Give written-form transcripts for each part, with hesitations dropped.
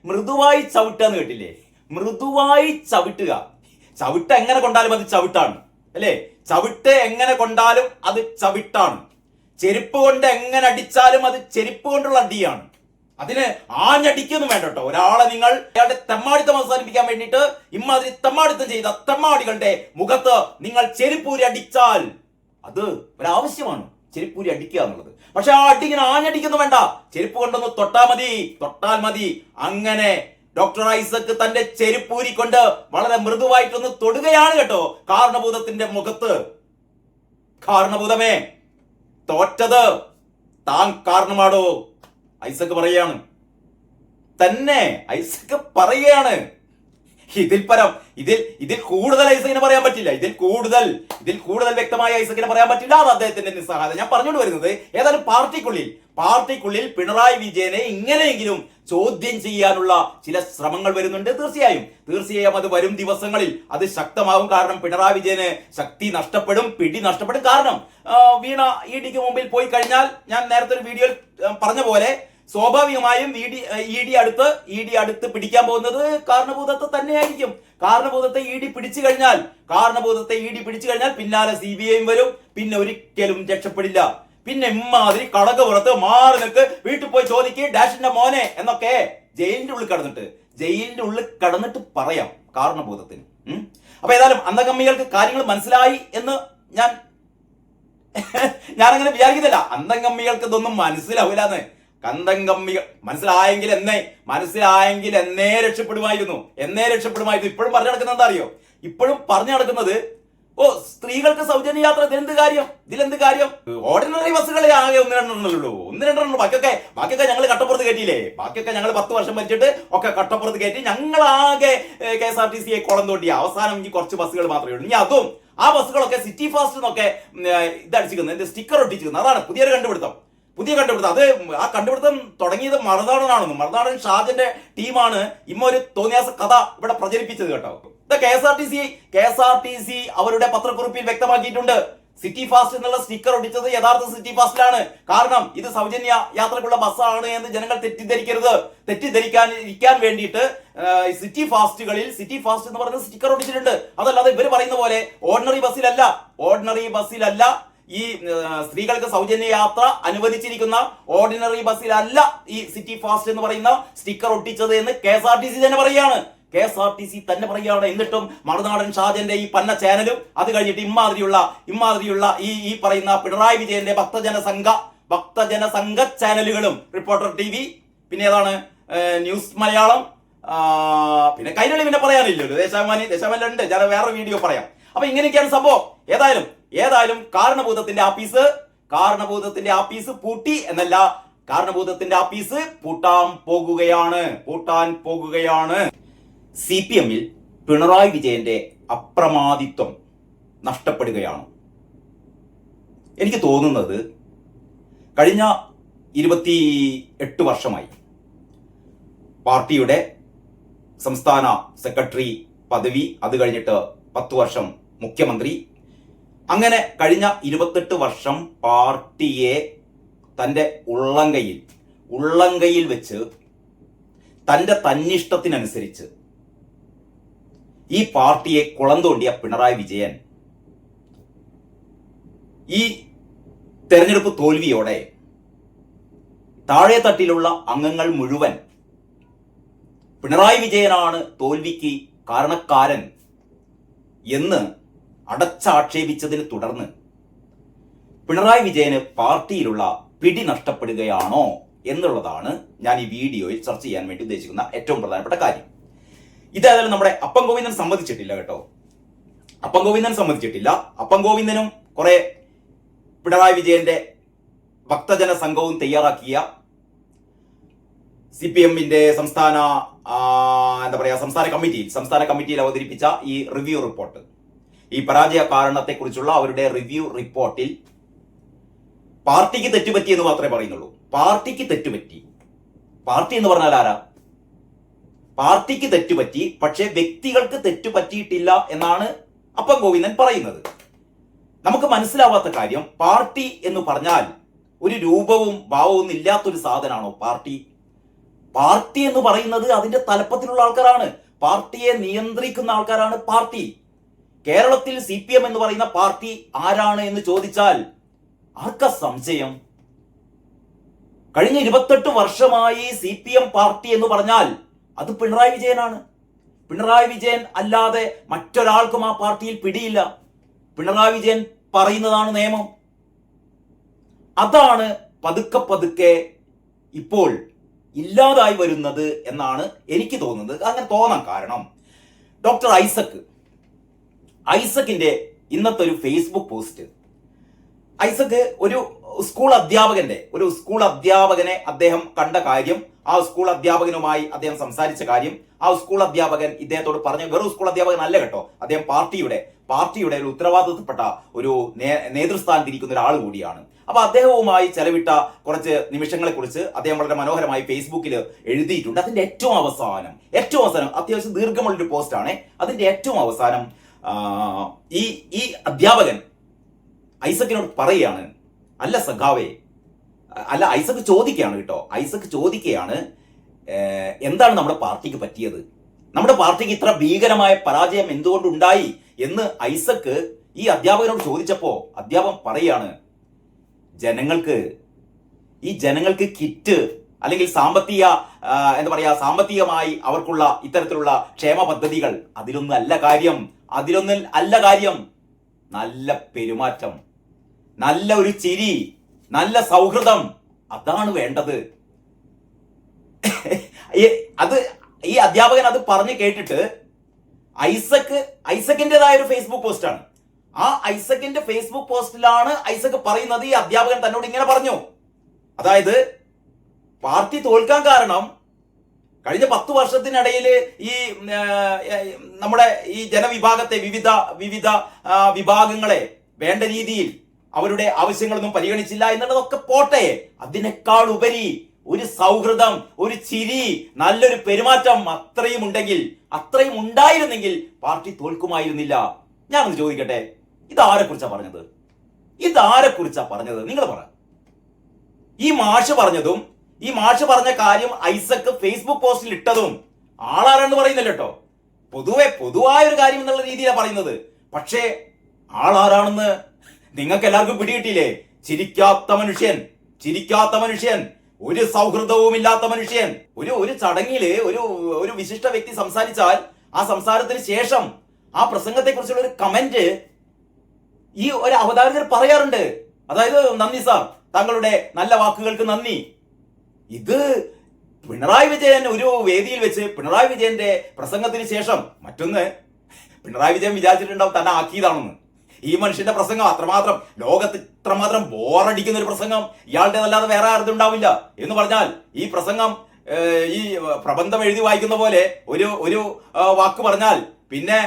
മൃദുവായി ചവിട്ടുക എന്ന് കേട്ടില്ലേ? മൃദുവായി ചവിട്ടുക. ചവിട്ട് എങ്ങനെ കൊണ്ടാലും അത് ചവിട്ടാണ്, അല്ലേ? ചവിട്ട് എങ്ങനെ കൊണ്ടാലും അത് ചവിട്ടാണ്. ചെരുപ്പ് കൊണ്ട് എങ്ങനെ അടിച്ചാലും അത് ചെരുപ്പ് കൊണ്ടുള്ള അടിയാണ്. അതിന് ആഞ്ഞടിക്കൊന്നും വേണ്ട കേട്ടോ. ഒരാളെ നിങ്ങൾ അയാളുടെ തെമ്മാടിത്തം അവസാനിപ്പിക്കാൻ വേണ്ടിയിട്ട് ഇമ്മാതിരി തെമ്മാടിത്തം ചെയ്ത തെമ്മാടികളുടെ മുഖത്ത് നിങ്ങൾ ചെരുപ്പൂരി അടിച്ചാൽ അത് ഒരാവശ്യമാണ്, ചെരുപ്പൂരി അടിക്കുക എന്നുള്ളത്. പക്ഷെ ആ അടി ഇങ്ങനെ ആഞ്ഞടിക്കൊന്നും വേണ്ട, ചെരുപ്പ് കൊണ്ടൊന്ന് തൊട്ടാൽ മതി. അങ്ങനെ ഡോക്ടർ ഐസക് തന്റെ ചെരുപ്പൂരി കൊണ്ട് വളരെ മൃദുവായിട്ടൊന്ന് തൊടുകയാണ് കേട്ടോ കാരണഭൂതത്തിന്റെ മുഖത്ത്. കാരണഭൂതമേ, തോറ്റത് താൻ കാരണമാടോ. ഐസക് പറയുകയാണ്, തന്നെ ഐസക് പറയുകയാണ്. ഇതിൽ കൂടുതൽ ഐസക്കിനെ പറയാൻ പറ്റില്ല. ഇതിൽ കൂടുതൽ വ്യക്തമായ ഐസക്കിനെ പറയാൻ പറ്റില്ല. അത് അദ്ദേഹത്തിന്റെ നിസ്സഹായത. ഞാൻ പറഞ്ഞുകൊണ്ട് വരുന്നത്, ഏതായാലും പാർട്ടിക്കുള്ളിൽ പിണറായി വിജയനെ ഇങ്ങനെയെങ്കിലും ചോദ്യം ചെയ്യാനുള്ള ചില ശ്രമങ്ങൾ വരുന്നുണ്ട്. തീർച്ചയായും അത് വരും ദിവസങ്ങളിൽ അത് ശക്തമാകും. കാരണം പിണറായി വിജയന് ശക്തി നഷ്ടപ്പെടും, പിടി നഷ്ടപ്പെടും. കാരണം വീണ ഇഡിക്ക് മുമ്പിൽ പോയി കഴിഞ്ഞാൽ, ഞാൻ നേരത്തെ ഒരു വീഡിയോയിൽ പറഞ്ഞ പോലെ, സ്വാഭാവികമായും ഇ ഡി അടുത്ത് പിടിക്കാൻ പോകുന്നത് കാരണഭൂതത്തെ തന്നെയായിരിക്കും. കാരണഭൂതത്തെ ഇ ഡി പിടിച്ചു കഴിഞ്ഞാൽ പിന്നാലെ CBI വരും. പിന്നെ ഒരിക്കലും രക്ഷപ്പെടില്ല. പിന്നെ ഇമ്മാതിരി കടകപുറത്ത് മാറി നിൽക്ക്, വീട്ടിൽ പോയി ചോദിക്ക് ഡാഷിന്റെ മോനെ എന്നൊക്കെ ജയിലിന്റെ ഉള്ളിൽ കടന്നിട്ട് പറയാം കാരണഭൂതത്തിന്. അപ്പൊ ഏതായാലും അന്തംഗമ്മികൾക്ക് കാര്യങ്ങൾ മനസ്സിലായി എന്ന് ഞാനങ്ങനെ വിചാരിക്കുന്നില്ല. അന്തംഗമ്മികൾക്ക് ഇതൊന്നും മനസ്സിലാവില്ലാന്ന്. കന്തംഗമ്മികൾ മനസ്സിലായെങ്കിൽ എന്നേ രക്ഷപ്പെടുമായിരുന്നു. ഇപ്പോഴും പറഞ്ഞു നടക്കുന്നത് എന്താ അറിയോ? ഇപ്പോഴും പറഞ്ഞു നടക്കുന്നത്, സ്ത്രീകൾക്ക് സൗജന്യ യാത്ര, ഇതിലെന്ത് കാര്യം? ഓർഡിനറി ബസ്സുകളെ ആകെ ഒന്ന് രണ്ടെണ്ണുള്ളൂ. ബാക്കിയൊക്കെ ഞങ്ങൾ കട്ടപ്പുറത്ത് കയറ്റിയില്ലേ? ബാക്കിയൊക്കെ ഞങ്ങൾ 10 വർഷം ഭരിച്ചിട്ട് ഒക്കെ കട്ടപ്പുറത്ത് കയറ്റി. ഞങ്ങളാകെ KSRTC കുളം തോണ്ടി. അവസാനം ഇനി കുറച്ച് ബസ്സുകൾ മാത്രമേ ഉള്ളൂ. ഇനി അതും ആ ബസ്സുകളൊക്കെ സിറ്റി ഫാസ്റ്റ് എന്നൊക്കെ ഇതടിച്ചിരിക്കുന്നത്, സ്റ്റിക്കർ ഒട്ടിച്ചിരിക്കുന്നത്. അതാണ് പുതിയൊരു കണ്ടുപിടുത്തം. അത് ആ കണ്ടുപിടുത്തം തുടങ്ങിയത് മറുനാടൻ ഷാജന്റെ ടീമാണ് ഒരു തോന്നിയാസ കഥ ഇവിടെ പ്രചരിപ്പിച്ചത് കേട്ടോ. ഇത് KSRTC അവരുടെ പത്രക്കുറിപ്പിൽ വ്യക്തമാക്കിയിട്ടുണ്ട്. സിറ്റി ഫാസ്റ്റ് എന്നുള്ള സ്റ്റിക്കർ ഒട്ടിച്ചത് യഥാർത്ഥ സിറ്റി ഫാസ്റ്റിലാണ്. കാരണം ഇത് സൗജന്യ യാത്രക്കുള്ള ബസ്സാണ് എന്ന് ജനങ്ങൾ തെറ്റിദ്ധരിക്കാൻ വേണ്ടിയിട്ട് സിറ്റി ഫാസ്റ്റ് എന്ന് പറയുന്ന സ്റ്റിക്കർ ഒട്ടിച്ചിട്ടുണ്ട്. അതല്ലാതെ ഇവർ പറയുന്ന പോലെ ഓർഡിനറി ബസ്സിലല്ല ഈ സ്ത്രീകൾക്ക് സൗജന്യ യാത്ര അനുവദിച്ചിരിക്കുന്ന ഓർഡിനറി ബസ്സിലല്ല ഈ സിറ്റി ഫാസ്റ്റ് എന്ന് പറയുന്ന സ്റ്റിക്കർ ഒട്ടിച്ചത് എന്ന് KSRTC തന്നെ പറയുകയാണ്. എന്നിട്ടും മറുനാടൻ ഷാജന്റെ ഈ പന്ന ചാനലും അത് കഴിഞ്ഞിട്ട് ഇമ്മാതിരിയുള്ള ഈ പറയുന്ന പിണറായി വിജയന്റെ ഭക്തജന സംഘ ചാനലുകളും, റിപ്പോർട്ടർ TV, പിന്നെ ഏതാണ് ന്യൂസ് മലയാളം, പിന്നെ കൈരളി പിന്നെ പറയാനില്ലല്ലോ, ദേശാഭിമാനിലുണ്ട്. ഞാൻ വേറെ വീഡിയോ പറയാം. അപ്പൊ ഇങ്ങനെയൊക്കെയാണ് സംഭവം. ഏതായാലും കാരണഭൂതത്തിന്റെ ആപ്പീസ് പൂട്ടി എന്നല്ല, കാരണഭൂതത്തിന്റെ ആപ്പീസ് പൂട്ടാൻ പോകുകയാണ്. CPM-ൽ പിണറായി വിജയന്റെ അപ്രമാദിത്വം നഷ്ടപ്പെടുകയാണ്. എനിക്ക് തോന്നുന്നത് കഴിഞ്ഞ 28 വർഷമായി പാർട്ടിയുടെ സംസ്ഥാന സെക്രട്ടറി പദവി, അത് കഴിഞ്ഞിട്ട് 10 വർഷം മുഖ്യമന്ത്രി, അങ്ങനെ കഴിഞ്ഞ 28 വർഷം പാർട്ടിയെ തൻ്റെ ഉള്ളങ്കയിൽ വെച്ച് തൻ്റെ തന്നിഷ്ടത്തിനനുസരിച്ച് ഈ പാർട്ടിയെ കുളം തോണ്ടിയ പിണറായി വിജയൻ ഈ തെരഞ്ഞെടുപ്പ് തോൽവിയോടെ താഴെ തട്ടിലുള്ള അംഗങ്ങൾ മുഴുവൻ പിണറായി വിജയനാണ് തോൽവിക്ക് കാരണക്കാരൻ എന്ന് അടച്ചാക്ഷേപിച്ചതിനെ തുടർന്ന് പിണറായി വിജയന് പാർട്ടിയിലുള്ള പിടി നഷ്ടപ്പെടുകയാണോ എന്നുള്ളതാണ് ഞാൻ ഈ വീഡിയോയിൽ ചർച്ച ചെയ്യാൻ വേണ്ടി ഉദ്ദേശിക്കുന്ന ഏറ്റവും പ്രധാനപ്പെട്ട കാര്യം. ഇതേതായാലും നമ്മുടെ അപ്പം ഗോവിന്ദൻ സമ്മതിച്ചിട്ടില്ല കേട്ടോ. അപ്പം ഗോവിന്ദനും കുറെ പിണറായി വിജയന്റെ ഭക്തജന സംഘവും തയ്യാറാക്കിയ CPM-ന്റെ സംസ്ഥാന കമ്മിറ്റിയിൽ അവതരിപ്പിച്ച ഈ റിവ്യൂ റിപ്പോർട്ട്, ഈ പരാജയ കാരണത്തെക്കുറിച്ചുള്ള അവരുടെ റിവ്യൂ റിപ്പോർട്ടിൽ പാർട്ടിക്ക് തെറ്റുപറ്റി എന്ന് മാത്രമേ പറയുന്നുള്ളൂ. പാർട്ടിക്ക് തെറ്റുപറ്റി. പാർട്ടി എന്ന് പറഞ്ഞാൽ ആരാ? പാർട്ടിക്ക് തെറ്റുപറ്റി, പക്ഷെ വ്യക്തികൾക്ക് തെറ്റുപറ്റിയിട്ടില്ല എന്നാണ് അപ്പം ഗോവിന്ദൻ പറയുന്നത്. നമുക്ക് മനസ്സിലാവാത്ത കാര്യം, പാർട്ടി എന്ന് പറഞ്ഞാൽ ഒരു രൂപവും ഭാവവും ഇല്ലാത്തൊരു സാധനമാണോ പാർട്ടി? പാർട്ടി എന്ന് പറയുന്നത് അതിന്റെ തലപ്പത്തിലുള്ള ആൾക്കാരാണ്. പാർട്ടിയെ നിയന്ത്രിക്കുന്ന ആൾക്കാരാണ് പാർട്ടി. കേരളത്തിൽ CPM എന്ന് പറയുന്ന പാർട്ടി ആരാണ് എന്ന് ചോദിച്ചാൽ ആർക്കാ സംശയം? കഴിഞ്ഞ 28 വർഷമായി CPM പാർട്ടി എന്ന് പറഞ്ഞാൽ അത് പിണറായി വിജയനാണ്. പിണറായി വിജയൻ അല്ലാതെ മറ്റൊരാൾക്കും ആ പാർട്ടിയിൽ പിടിയില്ല. പിണറായി വിജയൻ പറയുന്നതാണ് നിയമം. അതാണ് പതുക്കെ പതുക്കെ ഇപ്പോൾ ഇല്ലാതായി വരുന്നത് എന്നാണ് എനിക്ക് തോന്നുന്നത്. അങ്ങനെ തോന്നാൻ കാരണം ഡോക്ടർ ഐസക്കിന്റെ ഇന്നത്തെ ഒരു ഫേസ്ബുക്ക് പോസ്റ്റ്. ഐസക് ഒരു സ്കൂൾ അധ്യാപകനെ അദ്ദേഹം കണ്ട കാര്യം, ആ സ്കൂൾ അധ്യാപകനുമായി അദ്ദേഹം സംസാരിച്ച കാര്യം, ആ സ്കൂൾ അധ്യാപകൻ ഇദ്ദേഹത്തോട് പറഞ്ഞ, വെറും സ്കൂൾ അധ്യാപകൻ അല്ല കേട്ടോ, അദ്ദേഹം പാർട്ടിയുടെ ഒരു ഉത്തരവാദിത്തപ്പെട്ട ഒരു നേതൃസ്ഥാനത്തിരിക്കുന്ന ഒരാൾ കൂടിയാണ്. അപ്പൊ അദ്ദേഹവുമായി ചെലവിട്ട കുറച്ച് നിമിഷങ്ങളെ കുറിച്ച് അദ്ദേഹം വളരെ മനോഹരമായി ഫേസ്ബുക്കിൽ എഴുതിയിട്ടുണ്ട്. അതിന്റെ ഏറ്റവും അവസാനം അത്യാവശ്യം ദീർഘമുള്ളൊരു പോസ്റ്റാണ്. അതിന്റെ ഏറ്റവും അവസാനം ഈ അധ്യാപകൻ ഐസക്കിനോട് പറയുകയാണ്, അല്ല സഖാവേ, അല്ല ഐസക് ചോദിക്കുകയാണ് എന്താണ് നമ്മുടെ പാർട്ടിക്ക് പറ്റിയത്, നമ്മുടെ പാർട്ടിക്ക് ഇത്ര ഭീകരമായ പരാജയം എന്തുകൊണ്ടുണ്ടായി എന്ന് ഐസക് ഈ അധ്യാപകനോട് ചോദിച്ചപ്പോ അധ്യാപകൻ പറയാണ്, ജനങ്ങൾക്ക് കിറ്റ് അല്ലെങ്കിൽ സാമ്പത്തികമായി അവർക്കുള്ള ഇത്തരത്തിലുള്ള ക്ഷേമ പദ്ധതികൾ അതിലൊന്നും അല്ല കാര്യം. നല്ല പെരുമാറ്റം, നല്ല ഒരു ചിരി, നല്ല സൗഹൃദം, അതാണ് വേണ്ടത്. ഈ അധ്യാപകൻ അത് പറഞ്ഞു കേട്ടിട്ട് ഐസക്കിന്റേതായ ഒരു ഫേസ്ബുക്ക് പോസ്റ്റാണ്. ആ ഐസക്കിന്റെ ഫേസ്ബുക്ക് പോസ്റ്റിലാണ് ഐസക് പറയുന്നത്, ഈ അധ്യാപകൻ തന്നോട് ഇങ്ങനെ പറഞ്ഞു, അതായത് പാർട്ടി തോൽക്കാൻ കാരണം കഴിഞ്ഞ 10 വർഷത്തിനിടയിൽ ഈ നമ്മുടെ ഈ ജനവിഭാഗത്തെ വിവിധ വിഭാഗങ്ങളെ വേണ്ട രീതിയിൽ അവരുടെ ആവശ്യങ്ങളൊന്നും പരിഗണിച്ചില്ല എന്നുള്ളതൊക്കെ പോട്ടെ, അതിനേക്കാൾ ഉപരി ഒരു സൗഹൃദം, ഒരു ചിരി, നല്ലൊരു പെരുമാറ്റം അത്രയും ഉണ്ടായിരുന്നെങ്കിൽ പാർട്ടി തോൽക്കുമായിരുന്നില്ല. ഞാനൊന്ന് ചോദിക്കട്ടെ, ഇതാരെക്കുറിച്ചാ പറഞ്ഞത്? നിങ്ങൾ പറ. ഈ മാഷ് പറഞ്ഞ കാര്യം ഐസക് ഫേസ്ബുക്ക് പോസ്റ്റിൽ ഇട്ടതും ആളാരാണെന്ന് പറയുന്നില്ല കേട്ടോ, പൊതുവായ ഒരു കാര്യം എന്നുള്ള രീതിയിലാണ് പറയുന്നത്. പക്ഷേ ആളാരാണെന്ന് നിങ്ങൾക്ക് എല്ലാവർക്കും പിടികിട്ടിയില്ലേ? ചിരിക്കാത്ത മനുഷ്യൻ, ഒരു സൗഹൃദവും ഇല്ലാത്ത മനുഷ്യൻ. ഒരു ചടങ്ങില് ഒരു വിശിഷ്ട വ്യക്തി സംസാരിച്ചാൽ ആ സംസാരത്തിന് ശേഷം ആ പ്രസംഗത്തെ കുറിച്ചുള്ള ഒരു കമന്റ് ഈ ഒരു അവതാരകർ പറയാറുണ്ട്. അതായത്, നന്ദി സാർ, താങ്കളുടെ നല്ല വാക്കുകൾക്ക് നന്ദി. ഇത് പിണറായി വിജയൻ ഒരു വേദിയിൽ വെച്ച് പിണറായി വിജയന്റെ പ്രസംഗത്തിന് ശേഷം മറ്റൊന്ന്, പിണറായി വിജയൻ വിചാരിച്ചിട്ടുണ്ടാവും തന്നെ ആക്കിയതാണെന്ന്. ഈ മനുഷ്യന്റെ പ്രസംഗം ലോകത്ത് ഇത്രമാത്രം ബോറടിക്കുന്ന ഒരു പ്രസംഗം ഇയാളുടേതല്ലാതെ വേറെ ആരും ഉണ്ടാവില്ല എന്ന് പറഞ്ഞാൽ, ഈ പ്രസംഗം ഈ പ്രബന്ധം എഴുതി വായിക്കുന്ന പോലെ ഒരു വാക്ക് പറഞ്ഞാൽ പിന്നെ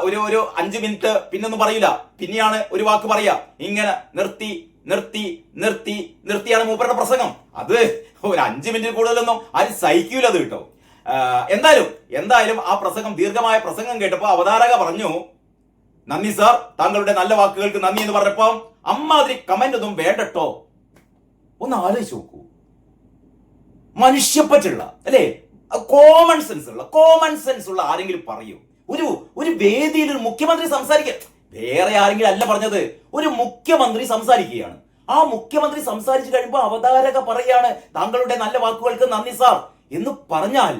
ഒരു 5 മിനിറ്റ് പിന്നൊന്നും പറയില്ല, പിന്നെയാണ് ഒരു വാക്ക് പറയാ. ഇങ്ങനെ നിർത്തിയാണ് മൂപ്പരുടെ പ്രസംഗം. അത് ഒരു 5 മിനിറ്റ് കൂടുതലൊന്നും ആരും സഹിക്കൂല അത് കേട്ടോ. എന്തായാലും ആ പ്രസംഗം, ദീർഘമായ പ്രസംഗം കേട്ടപ്പോ അവതാരക പറഞ്ഞു, നന്ദി സാർ, താങ്കളുടെ നല്ല വാക്കുകൾക്ക് നന്ദി എന്ന് പറഞ്ഞപ്പോ അമ്മാതിരി കമന്റ് ഒന്നും വേണ്ടട്ടോ. ഒന്ന് ആലോചിച്ച് നോക്കൂ, മനുഷ്യപ്പറ്റുള്ള അല്ലെ, കോമൺ സെൻസ് ഉള്ള ആരെങ്കിലും പറയൂ? ഒരു വേദിയിൽ ഒരു മുഖ്യമന്ത്രി സംസാരിക്കുക, വേറെ ആരെങ്കിലും അല്ല പറഞ്ഞത്, ഒരു മുഖ്യമന്ത്രി സംസാരിക്കുകയാണ്. ആ മുഖ്യമന്ത്രി സംസാരിച്ചു കഴിയുമ്പോൾ അവതാരക പറയാണ്, താങ്കളുടെ നല്ല വാക്കുകൾക്ക് നന്ദി സാർ എന്ന് പറഞ്ഞാൽ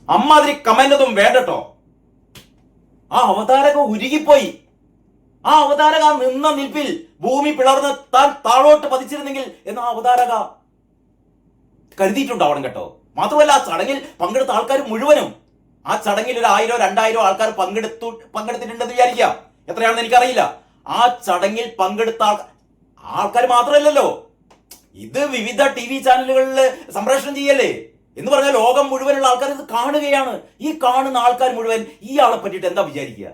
അമ്മാതിരി കമന്റ് ഒന്നും വേണ്ടട്ടോ. ആ അവതാരക ഉരുകിപ്പോയി. ആ അവതാരക നിന്ന നിൽപ്പിൽ ഭൂമി പിളർന്ന് താൻ താഴോട്ട് പതിച്ചിരുന്നെങ്കിൽ എന്ന് ആ അവതാരക കരുതിയിട്ടുണ്ടാവണം കേട്ടോ. മാത്രമല്ല, ആ ചടങ്ങിൽ പങ്കെടുത്ത ആൾക്കാർ മുഴുവനും, ആ ചടങ്ങിൽ ഒരു 1000-2000 ആൾക്കാർ പങ്കെടുത്തിട്ടുണ്ടെന്ന് വിചാരിക്കാം, എത്രയാണെന്ന് എനിക്കറിയില്ല. ആ ചടങ്ങിൽ പങ്കെടുത്ത ആൾക്കാർ മാത്രമല്ലല്ലോ, ഇത് വിവിധ TV ചാനലുകളിൽ സംപ്രേഷണം ചെയ്യല്ലേ എന്ന് പറഞ്ഞാൽ ലോകം മുഴുവനുള്ള ആൾക്കാർ ഇത് കാണുകയാണ്. ഈ കാണുന്ന ആൾക്കാർ മുഴുവൻ ഇയാളെ പറ്റിയിട്ട് എന്താ വിചാരിക്കുക?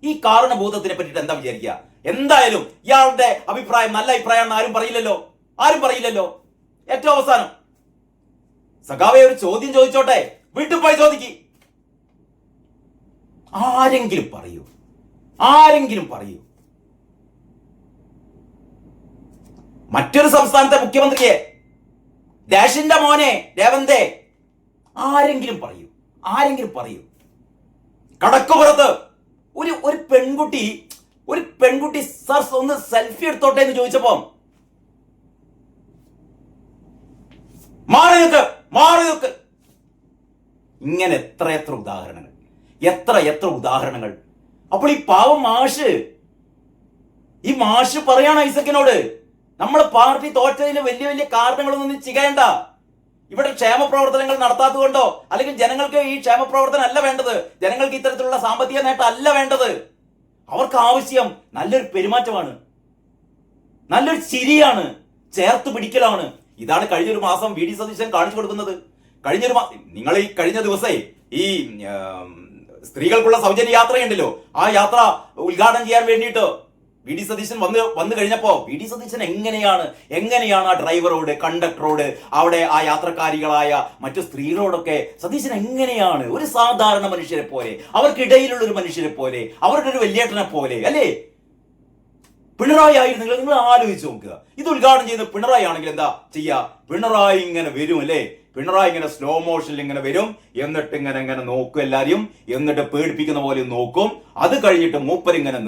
ഈ കാരണഭൂതത്തിനെ പറ്റിയിട്ട് എന്താ വിചാരിക്കുക? എന്തായാലും ഇയാളുടെ അഭിപ്രായം നല്ല അഭിപ്രായമാണെന്ന് ആരും പറയില്ലല്ലോ. ഏറ്റവും അവസാനം സഖാവെ ഒരു ചോദ്യം ചോദിച്ചോട്ടെ, വീട്ടിൽ പോയി ചോദിക്ക്. ആരെങ്കിലും പറയൂ മറ്റൊരു സംസ്ഥാനത്തെ മുഖ്യമന്ത്രിയെ ഡാഷിന്റെ മോനെ രേവന്തേ, ആരെങ്കിലും പറയൂ കടക്കുപുറത്ത് ഒരു പെൺകുട്ടി സർ ഒന്ന് സെൽഫി എടുത്തോട്ടെ എന്ന് ചോദിച്ചപ്പോ മാറി നിൽക്ക്. ഇങ്ങനെ എത്ര ഉദാഹരണങ്ങൾ. അപ്പോൾ ഈ പാവം മാഷ് പറയാണ് ഐസക്കിനോട്, നമ്മൾ പാർട്ടി തോറ്റതിന് വലിയ വലിയ കാരണങ്ങളൊന്നും ചെയ്യേണ്ട. ഇവിടെ ക്ഷേമ പ്രവർത്തനങ്ങൾ നടത്താത്തത് കൊണ്ടോ, അല്ലെങ്കിൽ ജനങ്ങൾക്ക് ഈ ക്ഷേമ പ്രവർത്തനം അല്ല വേണ്ടത്, ജനങ്ങൾക്ക് ഇത്തരത്തിലുള്ള സാമ്പത്തിക നേട്ടം അല്ല വേണ്ടത്. അവർക്ക് ആവശ്യം നല്ലൊരു പെരുമാറ്റമാണ്, നല്ലൊരു ചിരിയാണ്, ചേർത്ത് പിടിക്കലാണ്. ഇതാണ് കഴിഞ്ഞൊരു മാസം വി ഡി സതീശൻ കാണിച്ചു കൊടുക്കുന്നത്. നിങ്ങൾ ഈ കഴിഞ്ഞ ദിവസേ ഈ സ്ത്രീകൾക്കുള്ള സൗജന്യ യാത്രയുണ്ടല്ലോ, ആ യാത്ര ഉദ്ഘാടനം ചെയ്യാൻ വേണ്ടിയിട്ട് വി ഡി സതീശൻ വന്നു കഴിഞ്ഞപ്പോ വി ഡി സതീശൻ എങ്ങനെയാണ് ആ ഡ്രൈവറോട്, കണ്ടക്ടറോട്, അവിടെ ആ യാത്രക്കാരികളായ മറ്റു സ്ത്രീകളോടൊക്കെ സതീശൻ എങ്ങനെയാണ് ഒരു സാധാരണ മനുഷ്യരെ പോലെ, അവർക്കിടയിലുള്ള ഒരു മനുഷ്യരെ പോലെ, അവരുടെ ഒരു വലിയേട്ടനെ പോലെ, അല്ലേ? പിണറായി ആയിരുന്നെങ്കിൽ നിങ്ങൾ ആലോചിച്ച് നോക്കുക. ഇത് ഉദ്ഘാടനം ചെയ്യുന്ന പിണറായി ആണെങ്കിൽ എന്താ ചെയ്യാ? പിണറായി ഇങ്ങനെ വരും, അല്ലേ? പിണറായി ഇങ്ങനെ സ്ലോ മോഷനിൽ ഇങ്ങനെ വരും, എന്നിട്ട് ഇങ്ങനെ നോക്കും എല്ലാരെയും, എന്നിട്ട് പേടിപ്പിക്കുന്ന പോലെ നോക്കും. അത് കഴിഞ്ഞിട്ട് മൂപ്പരിങ്ങനെ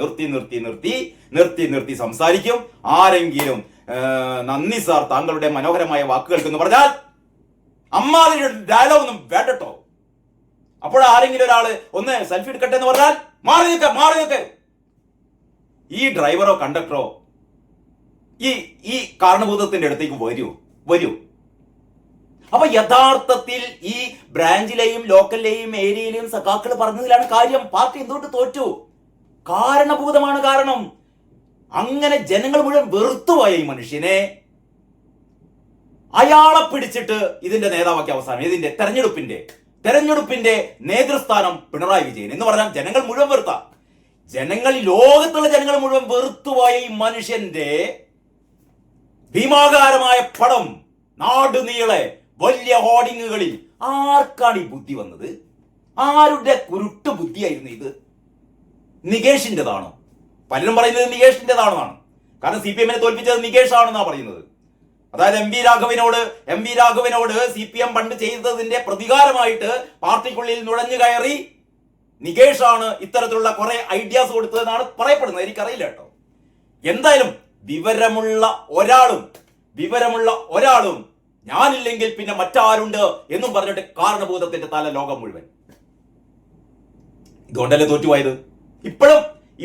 നിർത്തി സംസാരിക്കും. ആരെങ്കിലും നന്ദി സാർ താങ്കളുടെ മനോഹരമായ വാക്കുകൾക്ക് എന്ന് പറഞ്ഞാൽ അമ്മാതിരി ഡയലോഗ് ഒന്നും വേണ്ടട്ടോ. അപ്പോഴാരെങ്കിലും ഒരാള് ഒന്ന് സെൽഫി എടുക്കട്ടെ എന്ന് പറഞ്ഞാൽ മാറി നിൽക്ക്. ഈ ഡ്രൈവറോ കണ്ടക്ടറോ ഈ കാരണഭൂതത്തിന്റെ അടുത്തേക്ക് വരൂ. അപ്പൊ യഥാർത്ഥത്തിൽ ഈ ബ്രാഞ്ചിലെയും ലോക്കലിലെയും ഏരിയയിലെയും സഖാക്കൾ പറഞ്ഞതിലാണ് കാര്യം. പാർട്ടി എന്തുകൊണ്ട് തോറ്റു? കാരണഭൂതമാണ് കാരണം. അങ്ങനെ ജനങ്ങൾ മുഴുവൻ വെറുത്തുപോയ ഈ മനുഷ്യനെ അയാളെ പിടിച്ചിട്ട് ഇതിന്റെ നേതാവാക്കി അവസാനം ഇതിന്റെ തെരഞ്ഞെടുപ്പിന്റെ നേതൃസ്ഥാനം പിണറായി വിജയൻ എന്ന് പറഞ്ഞാൽ ജനങ്ങൾ മുഴുവൻ ലോകത്തുള്ള ജനങ്ങൾ മുഴുവൻ വെറുത്തുപോയ ഈ മനുഷ്യന്റെ ഭീമാകാരമായ പടം നാടുനീളെ വലിയ ഹോർഡിങ്ങുകളിൽ ആർക്കാണ് ഈ ബുദ്ധി വന്നത്? ആരുടെ കുരുട്ട് ബുദ്ധിയായിരുന്നു ഇത്? നികേഷിന്റെതാണോ? പലരും പറയുന്നത് നികേഷിന്റെതാണെന്നാണ്. കാരണം CPM തോൽപ്പിച്ചത് നികേഷ് ആണെന്നാ പറയുന്നത്. അതായത് എം വി രാഘവനോട് CPM പണ്ട് ചെയ്തതിന്റെ പ്രതികാരമായിട്ട് പാർട്ടിക്കുള്ളിൽ നുഴഞ്ഞു കയറി നികേഷാണ് ഇത്തരത്തിലുള്ള കുറെ ഐഡിയാസ് കൊടുത്തതെന്നാണ് പറയപ്പെടുന്നത്. എനിക്കറിയില്ല കേട്ടോ. എന്തായാലും വിവരമുള്ള ഒരാളും ഞാനില്ലെങ്കിൽ പിന്നെ മറ്റാരുണ്ട് എന്നും പറഞ്ഞിട്ട് കാരണഭൂതത്തിന്റെ തല ലോകം മുഴുവൻ. ഇതുകൊണ്ടല്ലേ തോറ്റുപോയത്?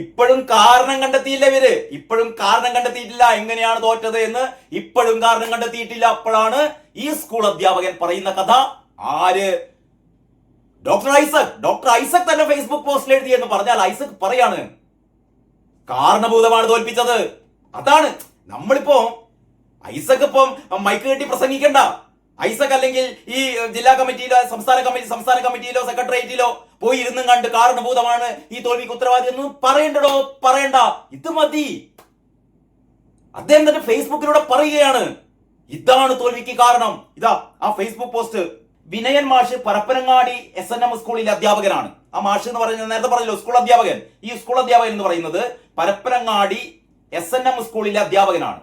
ഇപ്പോഴും കാരണം കണ്ടെത്തിയില്ല ഇവര്. ഇപ്പോഴും കാരണം കണ്ടെത്തിയിട്ടില്ല എങ്ങനെയാണ് തോറ്റത് എന്ന്. ഇപ്പോഴും കാരണം കണ്ടെത്തിയിട്ടില്ല. അപ്പോഴാണ് ഈ സ്കൂൾ അധ്യാപകൻ പറയുന്ന കഥ. ആര്? ഡോക്ടർ ഐസക് തന്നെ ഫേസ്ബുക്ക് പോസ്റ്റിൽ എഴുതി എന്ന് പറഞ്ഞാൽ ഐസക് പറയാണ് കാരണഭൂതമാണ് തോൽപ്പിച്ചത്. അതാണ് നമ്മളിപ്പോ ഐസക് ഇപ്പം മൈക്ക് കെട്ടി പ്രസംഗിക്കണ്ട. ഐസക് അല്ലെങ്കിൽ ഈ ജില്ലാ കമ്മിറ്റിയിലോ സംസ്ഥാന കമ്മിറ്റിയിലോ സെക്രട്ടേറിയറ്റിലോ പോയി ഇരുന്നും കണ്ട് കാരണഭൂതമാണ് ഈ തോൽവിക്ക് ഉത്തരവാദി ഒന്നും പറയണ്ട. ഇത് മതി. അദ്ദേഹം തന്നെ ഫേസ്ബുക്കിലൂടെ പറയുകയാണ് ഇതാണ് തോൽവിക്ക് കാരണം. ഇതാ ആ ഫേസ്ബുക്ക് പോസ്റ്റ്. വിനയൻ മാഷ് പരപ്പനങ്ങാടി SNM സ്കൂളിലെ അധ്യാപകനാണ്. ആ മാഷ് എന്ന് പറയുന്നത് നേരത്തെ പറഞ്ഞല്ലോ സ്കൂൾ അധ്യാപകൻ. ഈ സ്കൂൾ അധ്യാപകൻ എന്ന് പറയുന്നത് പരപ്പനങ്ങാടി SNM സ്കൂളിലെ അധ്യാപകനാണ്.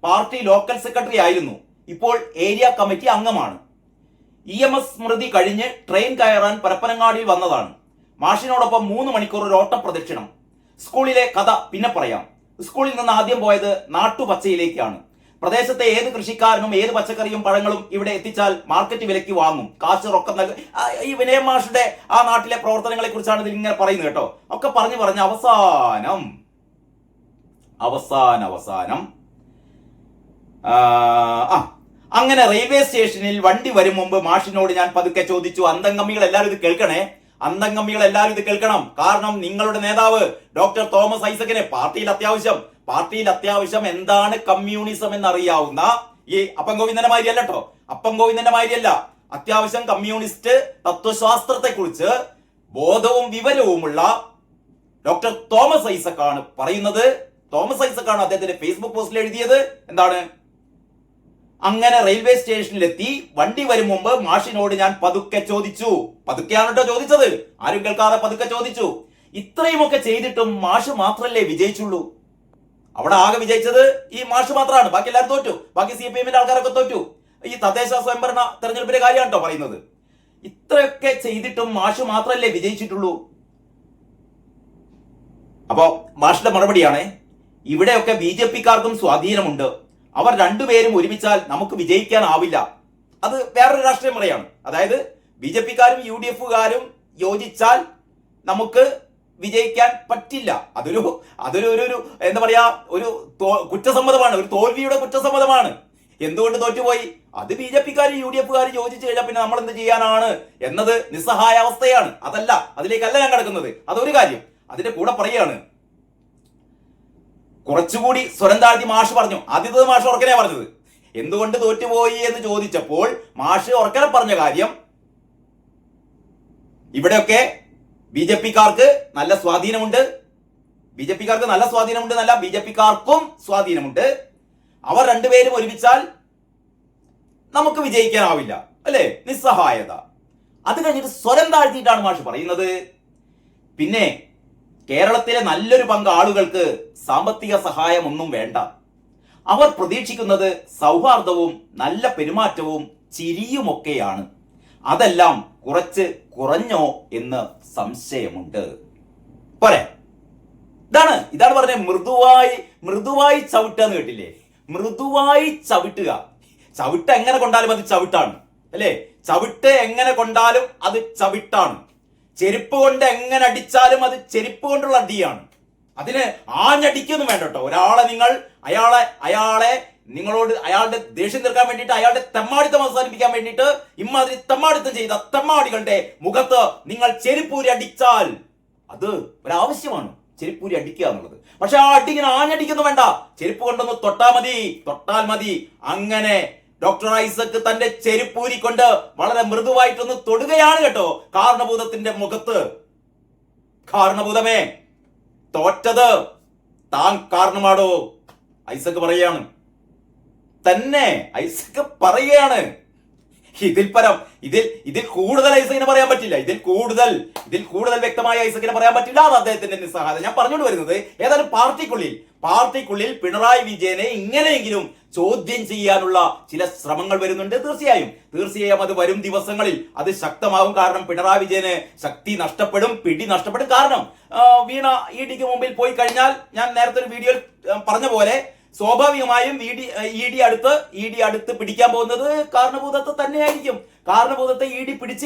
പാർട്ടി ലോക്കൽ സെക്രട്ടറി ആയിരുന്നു. ഇപ്പോൾ ഏരിയ കമ്മിറ്റി അംഗമാണ്. EMS സ്മൃതി കഴിഞ്ഞ് ട്രെയിൻ കയറാൻ പരപ്പനങ്ങാടിയിൽ വന്നതാണ്. മാഷിനോടൊപ്പം 3 മണിക്കൂർ ഒരു ഓട്ടപ്രദക്ഷിണം. സ്കൂളിലെ കഥ പിന്നെ പറയാം. സ്കൂളിൽ നിന്ന് ആദ്യം പോയത് നാട്ടുപച്ചയിലേക്കാണ്. പ്രദേശത്തെ ഏത് കൃഷിക്കാരനും ഏത് പച്ചക്കറിയും പഴങ്ങളും ഇവിടെ എത്തിച്ചാൽ മാർക്കറ്റ് വിലയ്ക്ക് വാങ്ങും. കാശ് റൊക്കം നൽകും. ഈ വിനയ മാഷുടെ ആ നാട്ടിലെ പ്രവർത്തനങ്ങളെ കുറിച്ചാണ് ഇതിൽ ഇങ്ങനെ പറയുന്നത് കേട്ടോ. ഒക്കെ പറഞ്ഞ് അവസാനം അങ്ങനെ റെയിൽവേ സ്റ്റേഷനിൽ വണ്ടി വരും മുമ്പ് മാഷിനോട് ഞാൻ പതുക്കെ ചോദിച്ചു. അന്തംഗമ്മികൾ എല്ലാവരും ഇത് കേൾക്കണം. കാരണം നിങ്ങളുടെ നേതാവ് ഡോക്ടർ തോമസ് ഐസക്കിനെ പാർട്ടിയിൽ അത്യാവശ്യം എന്താണ് കമ്മ്യൂണിസം എന്നറിയാവുന്ന ഈ അപ്പം ഗോവിന്ദന്റെ മാതിരിയല്ല. അത്യാവശ്യം കമ്മ്യൂണിസ്റ്റ് തത്വശാസ്ത്രത്തെ കുറിച്ച് ബോധവും വിവരവുമുള്ള ഡോക്ടർ തോമസ് ഐസക്കാണ് പറയുന്നത്. തോമസ് ഐസക്കാണ് അദ്ദേഹത്തിന്റെ ഫേസ്ബുക്ക് പോസ്റ്റിൽ എഴുതിയത്. എന്താണ്? അങ്ങനെ റെയിൽവേ സ്റ്റേഷനിലെത്തി വണ്ടി വരും മുമ്പ് മാഷിനോട് ഞാൻ പതുക്കെ ചോദിച്ചു. പതുക്കെയാണ് കേട്ടോ ചോദിച്ചത്, ആരും കേൾക്കാതെ പതുക്കെ ചോദിച്ചു. ഇത്രയുമൊക്കെ ചെയ്തിട്ടും മാഷ് മാത്രല്ലേ വിജയിച്ചുള്ളൂ. അവിടെ ആകെ വിജയിച്ചത് ഈ മാഷ് മാത്രമാണ്. ബാക്കി എല്ലാവരും തോറ്റു. ബാക്കി CPM ആൾക്കാരൊക്കെ തോറ്റു. ഈ തദ്ദേശ സ്വയംഭരണ തെരഞ്ഞെടുപ്പിന്റെ കാര്യമാണ് കേട്ടോ പറയുന്നത്. ഇത്രയൊക്കെ ചെയ്തിട്ടും മാഷ് മാത്രമല്ലേ വിജയിച്ചിട്ടുള്ളൂ. അപ്പോ മാഷിന്റെ മറുപടിയാണ്, ഇവിടെയൊക്കെ BJP-ക്കാർക്കും സ്വാധീനമുണ്ട്. അവർ രണ്ടുപേരും ഒരുമിച്ചാൽ നമുക്ക് വിജയിക്കാനാവില്ല. അത് വേറൊരു രാഷ്ട്രീയം പറയാണ്. അതായത് BJP-ക്കാരും UDF-കാരും യോജിച്ചാൽ നമുക്ക് വിജയിക്കാൻ പറ്റില്ല. അതൊരു എന്താ പറയാ, ഒരു കുറ്റസമ്മതമാണ്, ഒരു തോൽവിയുടെ കുറ്റസമ്മതമാണ്. എന്തുകൊണ്ട് തോറ്റുപോയി? അത് BJP-ക്കാരും UDF-കാരും യോജിച്ചു കഴിഞ്ഞാൽ പിന്നെ നമ്മൾ എന്ത് ചെയ്യാനാണ് എന്നത് നിസ്സഹായ അവസ്ഥയാണ്. അതിലേക്കല്ല ഞാൻ കിടക്കുന്നത്. അതൊരു കാര്യം. അതിന്റെ കൂടെ പറയാണ്, കുറച്ചുകൂടി സ്വരം താഴ്ത്തി മാഷ് പറഞ്ഞു. ആദ്യത്തെ മാഷ് ഉറക്കനെ പറഞ്ഞത്. എന്തുകൊണ്ട് തോറ്റുപോയി എന്ന് ചോദിച്ചപ്പോൾ മാഷ് ഉറക്കനെ പറഞ്ഞ കാര്യം, ഇവിടെയൊക്കെ BJP-ക്കാർക്ക് നല്ല സ്വാധീനമുണ്ട്. BJP-ക്കാർക്ക് നല്ല സ്വാധീനമുണ്ട് എന്നല്ല, BJP-ക്കാർക്കും സ്വാധീനമുണ്ട്. അവർ രണ്ടുപേരും ഒരുമിച്ചാൽ നമുക്ക് വിജയിക്കാനാവില്ല, അല്ലേ? നിസ്സഹായത. അത് കഴിഞ്ഞിട്ട് സ്വരം താഴ്ത്തിയിട്ടാണ് മാഷ് പറയുന്നത്, പിന്നെ കേരളത്തിലെ നല്ലൊരു പങ്ക് ആളുകൾക്ക് സാമ്പത്തിക സഹായം ഒന്നും വേണ്ട. അവർ പ്രതീക്ഷിക്കുന്നത് സൗഹാർദ്ദവും നല്ല പെരുമാറ്റവും ചിരിയുമൊക്കെയാണ്. അതെല്ലാം കുറഞ്ഞോ എന്ന് സംശയമുണ്ട്. പോരെ? ഇതാണ് പറഞ്ഞത്. മൃദുവായി ചവിട്ടുക എന്ന് കേട്ടില്ലേ? മൃദുവായി ചവിട്ടുക. ചവിട്ട് എങ്ങനെ കൊണ്ടാലും അത് ചവിട്ടാണ്, അല്ലേ? ചവിട്ട് എങ്ങനെ കൊണ്ടാലും അത് ചവിട്ടാണ്. ചെരുപ്പ് കൊണ്ട് എങ്ങനെ അടിച്ചാലും അത് ചെരുപ്പ് കൊണ്ടുള്ള അടിയാണ്. അതിന് ആഞ്ഞടിക്കൊന്നും വേണ്ട കേട്ടോ. അയാളെ നിങ്ങളോട് അയാളുടെ ദേഷ്യം തീർക്കാൻ വേണ്ടിയിട്ട്, അയാളുടെ തെമ്മാടിത്തം അവസാനിപ്പിക്കാൻ വേണ്ടിയിട്ട് ഇമ്മാതിരി തെമ്മാടിത്തം ചെയ്ത തെമ്മാടികളുടെ മുഖത്ത് നിങ്ങൾ ചെരുപ്പൂരി അടിച്ചാൽ അത് ഒരാവശ്യമാണ്, ചെരുപ്പൂരി അടിക്കുക എന്നുള്ളത്. പക്ഷെ ആ അടി ഇങ്ങനെ ആഞ്ഞടിക്കൊന്നും വേണ്ട. ചെരുപ്പ് കൊണ്ടൊന്ന് തൊട്ടാൽ മതി. അങ്ങനെ ഡോക്ടർ ഐസക് തന്റെ ചെരുപ്പൂരി കൊണ്ട് വളരെ മൃദുവായിട്ടൊന്ന് തൊടുകയാണ് കേട്ടോ കാരണഭൂതത്തിന്റെ മുഖത്ത്. കാരണഭൂതമേ, തോറ്റത് താൻ കാരണമാടോ. ഐസക് പറയുകയാണ്. ഇതിൽ കൂടുതൽ ഐസക്കിനെ പറയാൻ പറ്റില്ല. ഇതിൽ കൂടുതൽ വ്യക്തമായ ഐസക്കിനെ പറയാൻ പറ്റില്ല. അത് അദ്ദേഹത്തിന്റെ നിസ്സഹായത. ഞാൻ പറഞ്ഞുകൊണ്ട് വരുന്നത്, ഏതായാലും പാർട്ടിക്കുള്ളിൽ പിണറായി വിജയനെ ഇങ്ങനെയെങ്കിലും ചോദ്യം ചെയ്യാനുള്ള ചില ശ്രമങ്ങൾ വരുന്നുണ്ട്. തീർച്ചയായും അത് വരും ദിവസങ്ങളിൽ അത് ശക്തമാകും. കാരണം പിണറായി വിജയന് ശക്തി നഷ്ടപ്പെടും, പിടി നഷ്ടപ്പെടും. കാരണം വീണ ED-ക്ക് മുമ്പിൽ പോയി കഴിഞ്ഞാൽ, ഞാൻ നേരത്തെ ഒരു വീഡിയോയിൽ പറഞ്ഞ പോലെ, സ്വാഭാവികമായും ED അടുത്ത് പിടിക്കാൻ പോകുന്നത് കാരണഭൂതത്തെ തന്നെയായിരിക്കും. കാരണഭൂതത്തെ ED പിടിച്ചു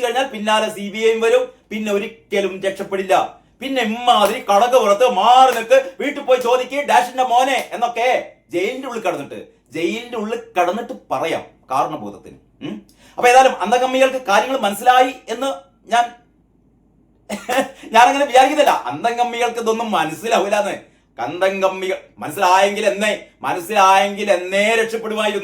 കഴിഞ്ഞാൽ പിന്നാലെ CBI വരും. പിന്നെ ഒരിക്കലും രക്ഷപ്പെടില്ല. പിന്നെ ഇമ്മാതിരി കടകപുറത്ത് മാറി നിൽക്ക്, വീട്ടിൽ പോയി ചോദിക്കുക ഡാഷിന്റെ മോനെ എന്നൊക്കെ ജയിലിന്റെ ഉള്ളിൽ കടന്നിട്ട് പറയാം കാരണഭൂതത്തിന്. അപ്പൊ ഏതായാലും അന്തംഗമ്മികൾക്ക് കാര്യങ്ങൾ മനസ്സിലായി എന്ന് ഞാനങ്ങനെ വിചാരിക്കുന്നില്ല. അന്തംഗമ്മികൾക്ക് ഇതൊന്നും മനസ്സിലാവില്ലാന്ന്. കന്തംഗമ്മികൾ മനസ്സിലായെങ്കിൽ എന്നേ രക്ഷപ്പെടുമായിരുന്നു.